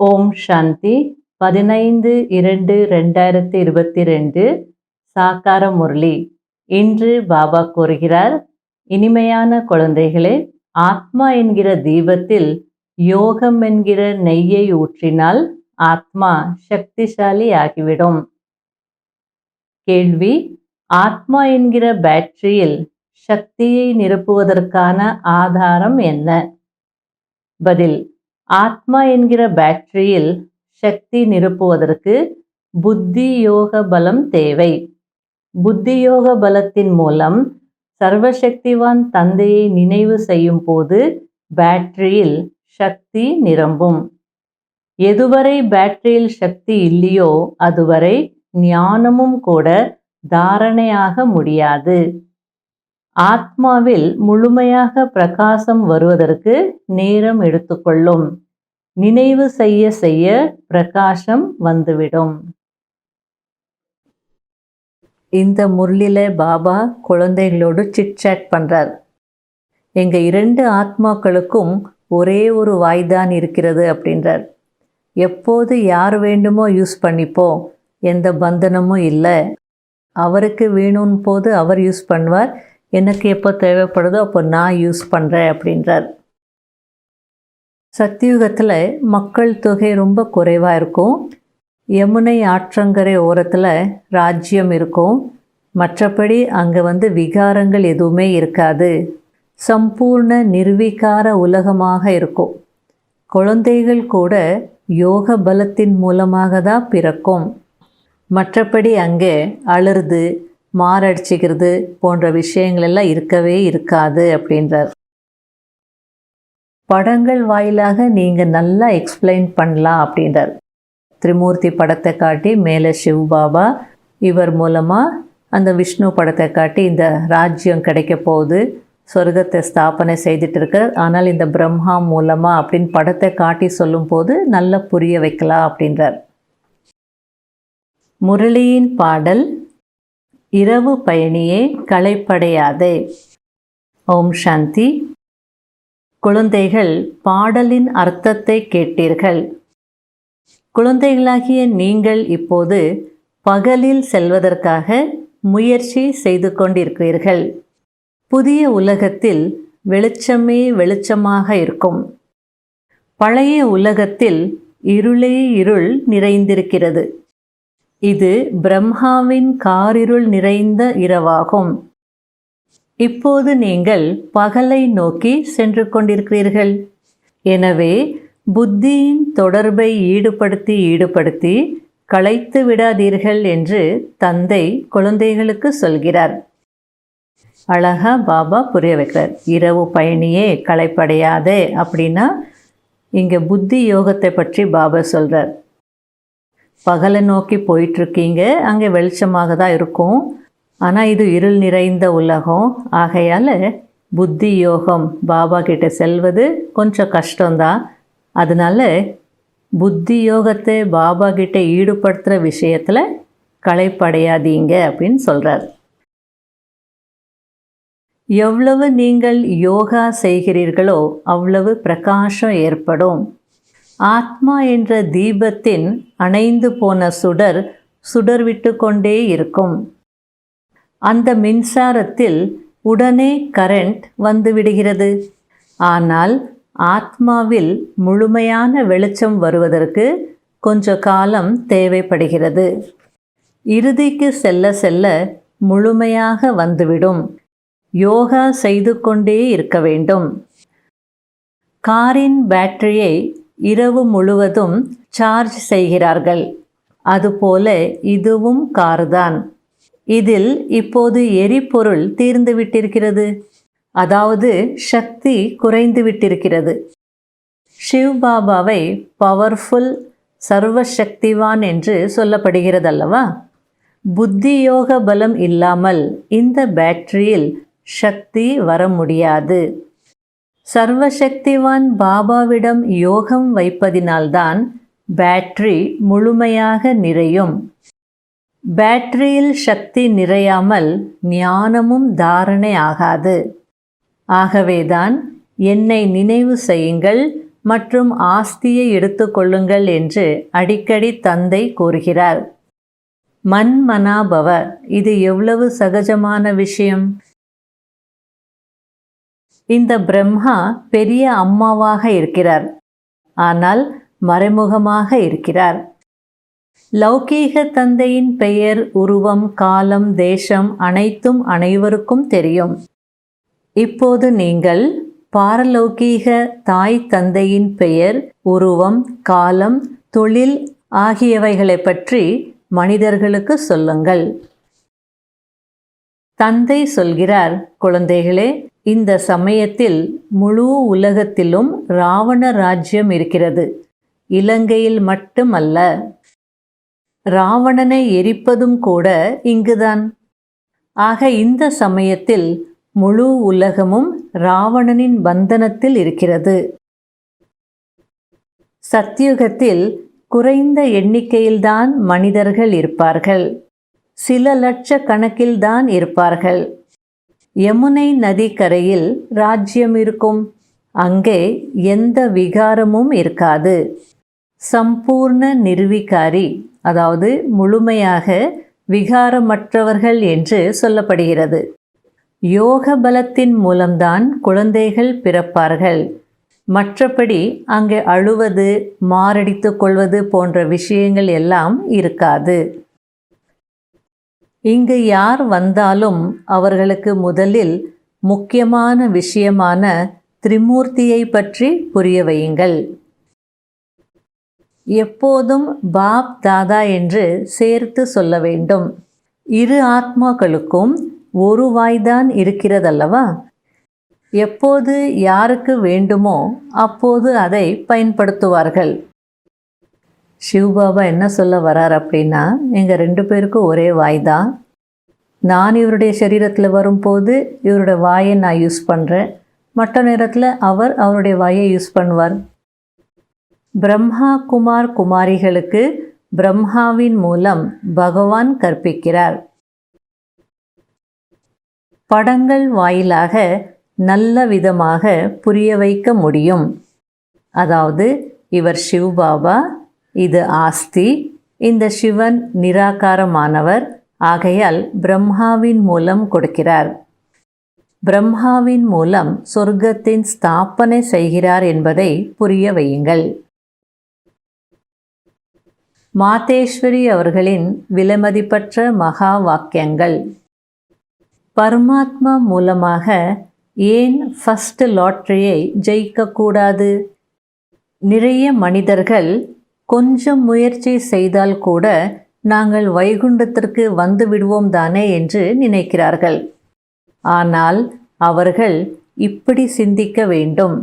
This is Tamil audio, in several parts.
ஓம் சாந்தி 15.02.2022 சாக்கார முரளி. இன்று பாபா கூறுகிறார், இனிமையான குழந்தைகளே, ஆத்மா என்கிற தீபத்தில் யோகம் என்கிற நெய்யை ஊற்றினால் ஆத்மா சக்திசாலி ஆகிவிடும். கேள்வி: ஆத்மா என்கிற பேட்டரியில் சக்தியை நிரப்புவதற்கான ஆதாரம் என்ன? பதில்: ஆத்மா என்கிற பேட்டரியில் சக்தி நிரப்புவதற்கு புத்தி யோக பலம் தேவை. புத்தி யோக பலத்தின் மூலம் சர்வசக்திவான் தந்தையை நினைவு செய்யும் போது பேட்டரியில் சக்தி நிரம்பும். எதுவரை பேட்டரியில் சக்தி இல்லையோ அதுவரை ஞானமும் கூட தாரணையாக முடியாது. ஆத்மாவில் முழுமையாக பிரகாசம் வருவதற்கு நேரம் எடுத்துக்கொள்ளும். நினைவு செய்ய செய்ய பிரகாசம் வந்துவிடும். இந்த முரளில பாபா குழந்தைகளோடு சிட்சாட் பண்றார். எங்க 2 ஆத்மாக்களுக்கும் ஒரே ஒரு வாய்தான் இருக்கிறது அப்படின்றார். எப்போது யார் வேண்டுமோ யூஸ் பண்ணிப்போம், எந்த பந்தனமும் இல்லை. அவருக்கு வேணும் போது அவர் யூஸ் பண்ணுவார், எனக்கு எப்போ தேவைப்படுதோ அப்போ நான் யூஸ் பண்ணுறேன் அப்படின்றார். சத்தியுகத்தில் மக்கள் தொகை ரொம்ப குறைவாக இருக்கும். யமுனை ஆற்றங்கரை ஓரத்தில் ராஜ்யம் இருக்கும். மற்றபடி அங்கே விகாரங்கள் எதுவுமே இருக்காது. சம்பூர்ண நிர்விகார உலகமாக இருக்கும். குழந்தைகள் கூட யோக பலத்தின் மூலமாக தான் பிறக்கும். மற்றபடி அங்கே அழுறது, மாரடிச்சிக்கிறது போன்ற விஷயங்கள் எல்லாம் இருக்கவே இருக்காது அப்படின்றார். படங்கள் வாயிலாக நீங்கள் நல்லா எக்ஸ்பிளைன் பண்ணலாம் அப்படின்றார். திரிமூர்த்தி படத்தை காட்டி மேலே சிவ் பாபா, இவர் மூலமாக அந்த விஷ்ணு படத்தை காட்டி இந்த ராஜ்யம் கிடைக்க போகுது, சொர்க்கத்தை ஸ்தாபனை செய்துட்டு இருக்கார், ஆனால் இந்த பிரம்மா மூலமாக அப்படின்னு படத்தை காட்டி சொல்லும் போது நல்லா புரிய வைக்கலாம் அப்படின்றார். முரளியின் பாடல்: இரவு பயணியே களைப்படையாதே. ஓம் சாந்தி. குழந்தைகள், பாடலின் அர்த்தத்தை கேட்டீர்கள். குழந்தைகளாகிய நீங்கள் இப்போது பகலில் செல்வதற்காக முயற்சி செய்து கொண்டிருக்கிறீர்கள். புதிய உலகத்தில் வெளிச்சமே வெளிச்சமாக இருக்கும். பழைய உலகத்தில் இருளே இருள் நிறைந்திருக்கிறது. இது பிரம்மாவின் காரிருள் நிறைந்த இரவாகும். இப்போது நீங்கள் பகலை நோக்கி சென்று கொண்டிருக்கிறீர்கள். எனவே புத்தியின் தொடர்பை ஈடுபடுத்தி களைத்து விடாதீர்கள் என்று தந்தை குழந்தைகளுக்கு சொல்கிறார். அழகா பாபா புரிய வைக்கிறார். இரவு பயணியே களைப்படையாதே அப்படின்னா இங்கே புத்தி யோகத்தை பற்றி பாபா சொல்கிறார். பகலை நோக்கி போயிட்டுருக்கீங்க, அங்கே வெளிச்சமாக தான் இருக்கும். ஆனால் இது இருள் நிறைந்த உலகம். ஆகையால் புத்தி யோகம் பாபா கிட்ட செல்வது கொஞ்சம் கஷ்டம்தான். அதனால் புத்தி யோகத்தை பாபா கிட்ட ஈடுபடுத்துகிற விஷயத்தில் களைப்படையாதீங்க அப்படின்னு சொல்கிறார். எவ்வளவு நீங்கள் யோகா செய்கிறீர்களோ அவ்வளவு பிரகாசம் ஏற்படும். ஆத்மா என்ற தீபத்தின் அணைந்து போன சுடர் விட்டு கொண்டே இருக்கும். அந்த மின்சாரத்தில் உடனே கரண்ட் வந்துவிடுகிறது. ஆனால் ஆத்மாவில் முழுமையான வெளிச்சம் வருவதற்கு கொஞ்ச காலம் தேவைப்படுகிறது. இறுதிக்கு செல்ல செல்ல முழுமையாக வந்துவிடும். யோகா செய்து கொண்டே இருக்க வேண்டும். காரின் பேட்டரியை இரவு முழுவதும் சார்ஜ் செய்கிறார்கள். அதுபோல இதுவும் கார்தான். இதில் இப்போது எரிபொருள் தீர்ந்து விட்டிருக்கிறது. அதாவது சக்தி குறைந்து விட்டிருக்கிறது. சிவ் பாபாவை பவர்ஃபுல், சர்வசக்திவான் என்று சொல்லப்படுகிறதல்லவா? புத்தி யோக பலம் இல்லாமல் இந்த பேட்டரியில் சக்தி வர முடியாது. சர்வசக்திவான் பாபாவிடம் யோகம் வைப்பதினால்தான் பேட்டரி முழுமையாக நிறையும். பேட்டரியில் சக்தி நிறையாமல் ஞானமும் தாரணை ஆகாது. ஆகவேதான் என்னை நினைவு செய்யுங்கள், மற்றும் ஆஸ்தியை எடுத்துக்கொள்ளுங்கள் என்று அடிக்கடி தந்தை கூறுகிறார். மன்மனாபவ, இது எவ்வளவு சகஜமான விஷயம். இந்த பிரம்மா பெரிய அம்மாவாக இருக்கிறார், ஆனால் மறைமுகமாக இருக்கிறார். லௌகீக தந்தையின் பெயர், உருவம், காலம், தேசம் அனைத்தும் அனைவருக்கும் தெரியும். இப்போது நீங்கள் பாரலௌகீக தாய் தந்தையின் பெயர், உருவம், காலம், தொழில் ஆகியவைகளை பற்றி மனிதர்களுக்கு சொல்லுங்கள். தந்தை சொல்கிறார், குழந்தைகளே, இந்த சமயத்தில் முழு உலகத்திலும் ராவண ராஜ்யம் இருக்கிறது. இலங்கையில் மட்டுமல்ல, ராவணனை எரிப்பதும் கூட இங்குதான். ஆக இந்த சமயத்தில் முழு உலகமும் ராவணனின் பந்தனத்தில் இருக்கிறது. சத்யுகத்தில் குறைந்த எண்ணிக்கையில்தான் மனிதர்கள் இருப்பார்கள். சில லட்ச கணக்கில்தான் இருப்பார்கள். யமுனை நதி கரையில் ராஜ்யம் இருக்கும். அங்கே எந்த விகாரமும் இருக்காது. சம்பூர்ண நிர்விகாரி, அதாவது முழுமையாக விகாரமற்றவர்கள் என்று சொல்லப்படுகிறது. யோக பலத்தின் மூலம்தான் குழந்தைகள் பிறப்பார்கள். மற்றபடி அங்கே அழுவது, மாரடித்து கொள்வது போன்ற விஷயங்கள் எல்லாம் இருக்காது. இங்கு யார் வந்தாலும் அவர்களுக்கு முதலில் முக்கியமான விஷயமான திரிமூர்த்தியை பற்றி புரிய வையுங்கள். எப்போதும் பாப் தாதா என்று சேர்த்து சொல்ல வேண்டும். இரு ஆத்மாக்களுக்கும் ஒரு வாய்தான் இருக்கிறதல்லவா? எப்போது யாருக்கு வேண்டுமோ அப்போது அதை பயன்படுத்துவார்கள். சிவபாபா என்ன சொல்ல வரார் அப்படின்னா, எங்கள் 2 பேருக்கும் ஒரே வாய் தான். நான் இவருடைய சரீரத்தில் வரும்போது இவருடைய வாயை நான் யூஸ் பண்ணுறேன், மற்ற நேரத்தில் அவர் அவருடைய வாயை யூஸ் பண்ணுவார். பிரம்மா குமார் குமாரிகளுக்கு பிரம்மாவின் மூலம் பகவான் கற்பிக்கிறார். படங்கள் வாயிலாக நல்ல விதமாக புரிய வைக்க முடியும். அதாவது, இவர் சிவபாபா, இது ஆஸ்தி, இந்த சிவன் நிராகாரமானவர், ஆகையால் பிரம்மாவின் மூலம் கொடுக்கிறார். பிரம்மாவின் மூலம் சொர்க்கத்தின் ஸ்தாபனை செய்கிறார் என்பதை புரிய வையுங்கள். மாதேஸ்வரி அவர்களின் விலைமதிப்பற்ற மகா வாக்கியங்கள். பரமாத்மா மூலமாக ஏன் ஃபர்ஸ்ட் லாட்டரியை ஜெயிக்கக்கூடாது? நிறைய மனிதர்கள் கொஞ்சம் முயற்சி செய்தால் கூட நாங்கள் வைகுண்டத்திற்கு வந்து விடுவோம் தானே என்று நினைக்கிறார்கள். ஆனால் அவர்கள் இப்படி சிந்திக்க வேண்டும்.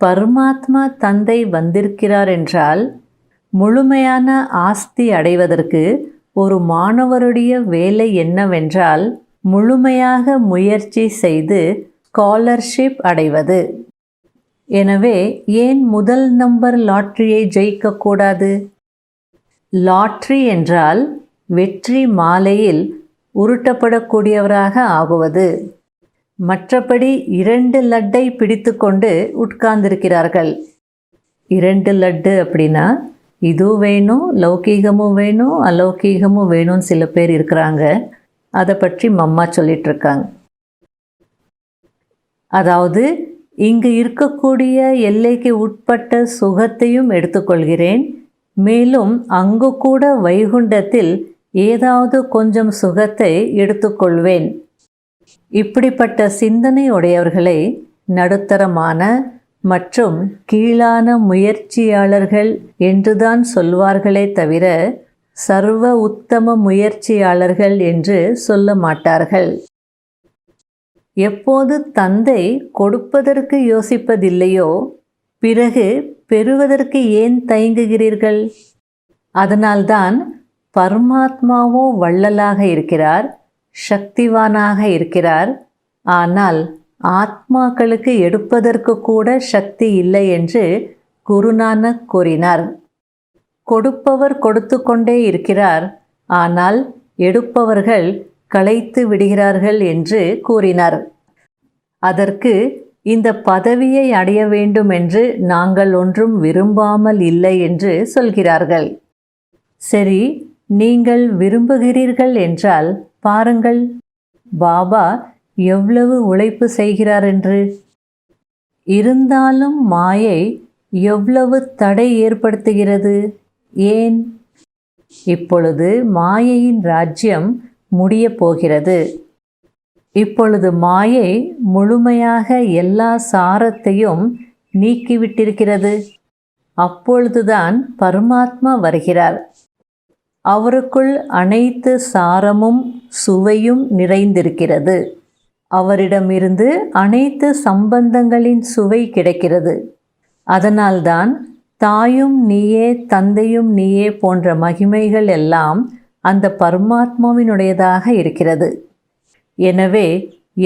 பரமாத்மா தந்தை வந்திருக்கிறார் என்றால் முழுமையான ஆஸ்தி அடைவதற்கு ஒரு மாணவருடைய வேலை என்னவென்றால் முழுமையாக முயற்சி செய்து ஸ்காலர்ஷிப் அடைவது. எனவே ஏன் முதல் நம்பர் லாட்டரியை ஜெயிக்கக்கூடாது? லாட்டரி என்றால் வெற்றி மாலையில் உருட்டப்படக்கூடியவராக ஆகுவது. மற்றபடி 2 லட்டை பிடித்து கொண்டு உட்கார்ந்திருக்கிறார்கள். 2 லட்டு அப்படின்னா இதுவும் வேணும், லௌகீகமும் வேணும், அலௌகீகமும் வேணும்னு சில பேர் இருக்கிறாங்க. அதை பற்றி மம்மா சொல்லிகிட்ருக்காங்க. அதாவது, இங்கு இருக்கக்கூடிய எல்லைக்கு உட்பட்ட சுகத்தையும் எடுத்துக்கொள்கிறேன், மேலும் அங்கு கூட வைகுண்டத்தில் ஏதாவது கொஞ்சம் சுகத்தை எடுத்துக்கொள்வேன். இப்படிப்பட்ட சிந்தனை உடையவர்களை நடுத்தரமான மற்றும் கீழான முயற்சியாளர்கள் என்றுதான் சொல்வார்களே தவிர சர்வ உத்தம முயற்சியாளர்கள் என்று சொல்ல மாட்டார்கள். எப்போது தந்தை கொடுப்பதற்கு யோசிப்பதில்லையோ பிறகு பெறுவதற்கு ஏன் தயங்குகிறீர்கள்? அதனால்தான் பரமாத்மாவோ வள்ளலாக இருக்கிறார், சக்திவானாக இருக்கிறார். ஆனால் ஆத்மாக்களுக்கு எடுப்பதற்கு கூட சக்தி இல்லை என்று குருநானக் கூறினார். கொடுப்பவர் கொடுத்து கொண்டே இருக்கிறார், ஆனால் எடுப்பவர்கள் களைத்து விடுகிறார்கள் என்று கூறினார். அதற்கு இந்த பதவியை அடைய வேண்டும் என்று நாங்கள் ஒன்றும் விரும்பாமல் இல்லை என்று சொல்கிறார்கள். சரி, நீங்கள் விரும்புகிறீர்கள் என்றால் பாருங்கள், பாபா எவ்வளவு உழைப்பு செய்கிறார் என்று. இருந்தாலும் மாயை எவ்வளவு தடை ஏற்படுத்துகிறது. ஏன்? இப்பொழுது மாயையின் ராஜ்யம் முடியப் போகிறது. இப்பொழுது மாயை முழுமையாக எல்லா சாரத்தையும் நீக்கிவிட்டிருக்கிறது. அப்பொழுதுதான் பரமாத்மா வருகிறார். அவருக்குள் அனைத்து சாரமும் சுவையும் நிறைந்திருக்கிறது. அவரிடமிருந்து அனைத்து சம்பந்தங்களின் சுவை கிடைக்கிறது. அதனால்தான் தாயும் நீயே தந்தையும் நீயே போன்ற மகிமைகள் எல்லாம் அந்த பரமாத்மாவினுடையதாக இருக்கிறது. எனவே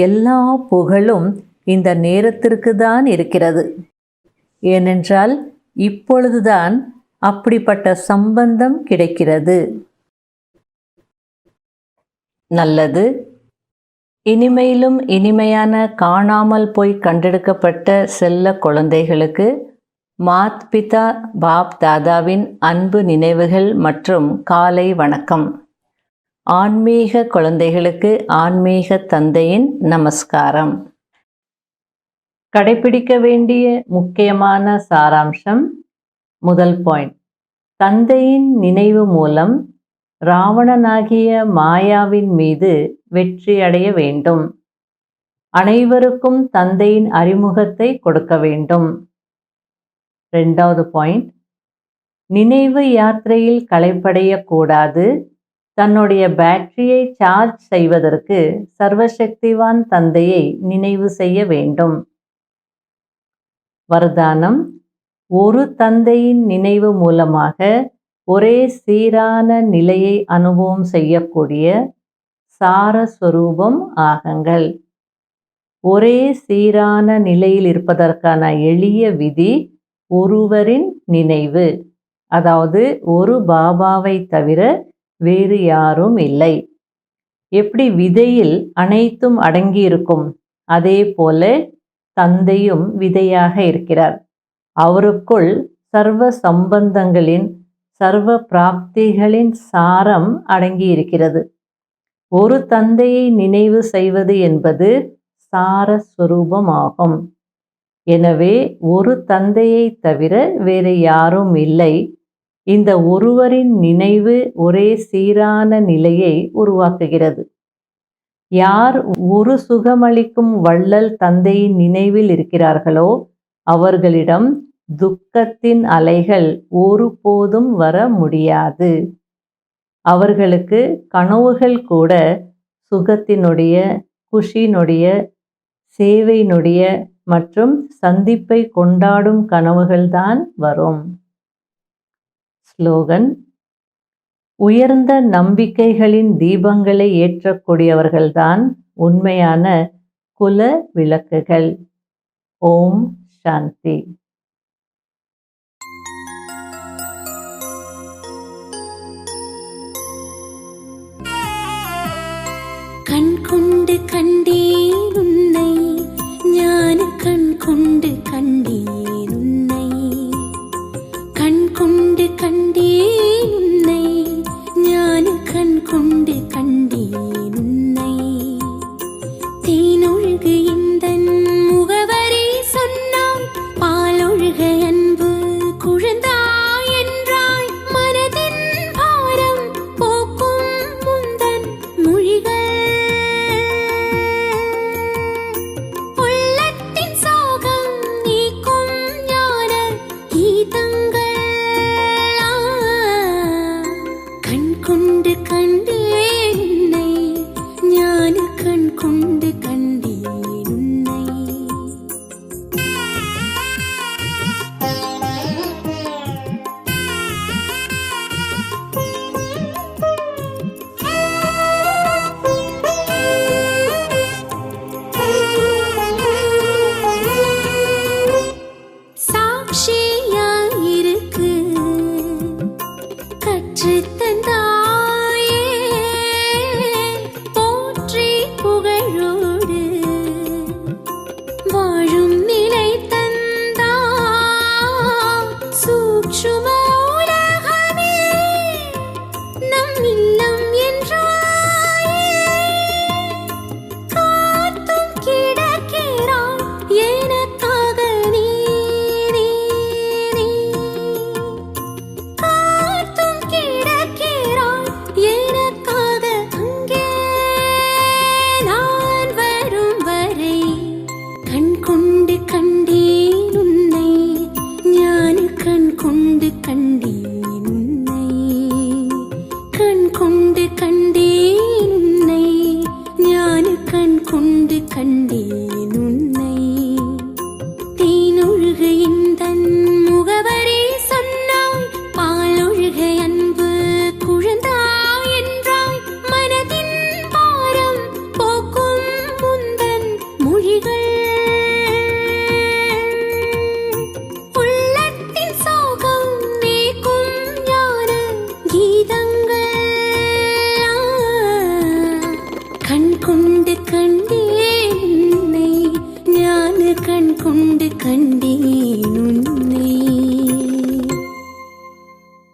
எல்லா புகழும் இந்த நேரத்திற்கு தான் இருக்கிறது. ஏனென்றால் இப்பொழுதுதான் அப்படிப்பட்ட சம்பந்தம் கிடைக்கிறது. நல்லது. இனிமையிலும் இனிமையான காணாமல் போய் கண்டெடுக்கப்பட்ட செல்ல குழந்தைகளுக்கு மாத் பிதா பாப் தாதாவின் அன்பு நினைவுகள் மற்றும் காலை வணக்கம். ஆன்மீக குழந்தைகளுக்கு ஆன்மீக தந்தையின் நமஸ்காரம். கடைபிடிக்க வேண்டிய முக்கியமான சாராம்சம். முதல் பாயிண்ட், தந்தையின் நினைவு மூலம் ராவணனாகிய மாயாவின் மீது வெற்றி அடைய வேண்டும். அனைவருக்கும் தந்தையின் அறிமுகத்தை கொடுக்க வேண்டும். இரண்டாவது பாயிண்ட், நினைவு யாத்திரையில் களைப்படையக்கூடாது. தன்னுடைய பேட்டரியை சார்ஜ் செய்வதற்கு சர்வசக்திவான் தந்தையை நினைவு செய்ய வேண்டும். வரதானம், ஒரு தந்தையின் நினைவு மூலமாக ஒரே சீரான நிலையை அனுபவம் செய்யக்கூடிய சாரஸ்வரூபம் ஆகுங்கள். ஒரே சீரான நிலையில் இருப்பதற்கான எளிய விதி ஒருவரின் நினைவு, அதாவது ஒரு பாபாவை தவிர வேறு யாரும் இல்லை. எப்படி விதையில் அனைத்தும் அடங்கியிருக்கும், அதே போல தந்தையும் விதையாக இருக்கிறார். அவருக்குள் சர்வ சம்பந்தங்களின் சர்வ பிராப்திகளின் சாரம் அடங்கியிருக்கிறது. ஒரு தந்தையை நினைவு செய்வது என்பது சாரஸ்வரூபமாகும். எனவே ஒரு தந்தையை தவிர வேறு யாரும் இல்லை. இந்த ஒருவரின் நினைவு ஒரே சீரான நிலையை உருவாக்குகிறது. யார் ஒரு சுகமளிக்கும் வள்ளல் தந்தையின் நினைவில் இருக்கிறார்களோ அவர்களிடம் துக்கத்தின் அலைகள் ஒருபோதும் வர முடியாது. அவர்களுக்கு கனவுகள் கூட சுகத்தினுடைய, குஷியினுடைய, சேவையினுடைய மற்றும் சந்திப்பை கொண்டாடும் கனவுகள்தான் வரும். ஸ்லோகன்: உயர்ந்த நம்பிக்கைகளின் தீபங்களை ஏற்றக்கூடியவர்கள்தான் உண்மையான குல விளக்குகள். ஓம் சாந்தி. கண் கொண்டு கண்டேன் உன்னை, ஞான கண் கொண்டு கண்டேன் உன்னை. கண் கொண்டு கண்டேன் உன்னை, ஞான கண் கொண்டு கண்டேன் உன்னை. தேனொழுகு இந்தன் முகவரி சொன்னாய், பாலொழுக அன்பு குழந்தாய் என்றாய். மனதின் பாரம் போக்கும் முந்தன் மொழிகள், கண் கொண்டு கண்டேன் உன்னை, ஞான கண் கொண்டு கண்டேன் உன்னை.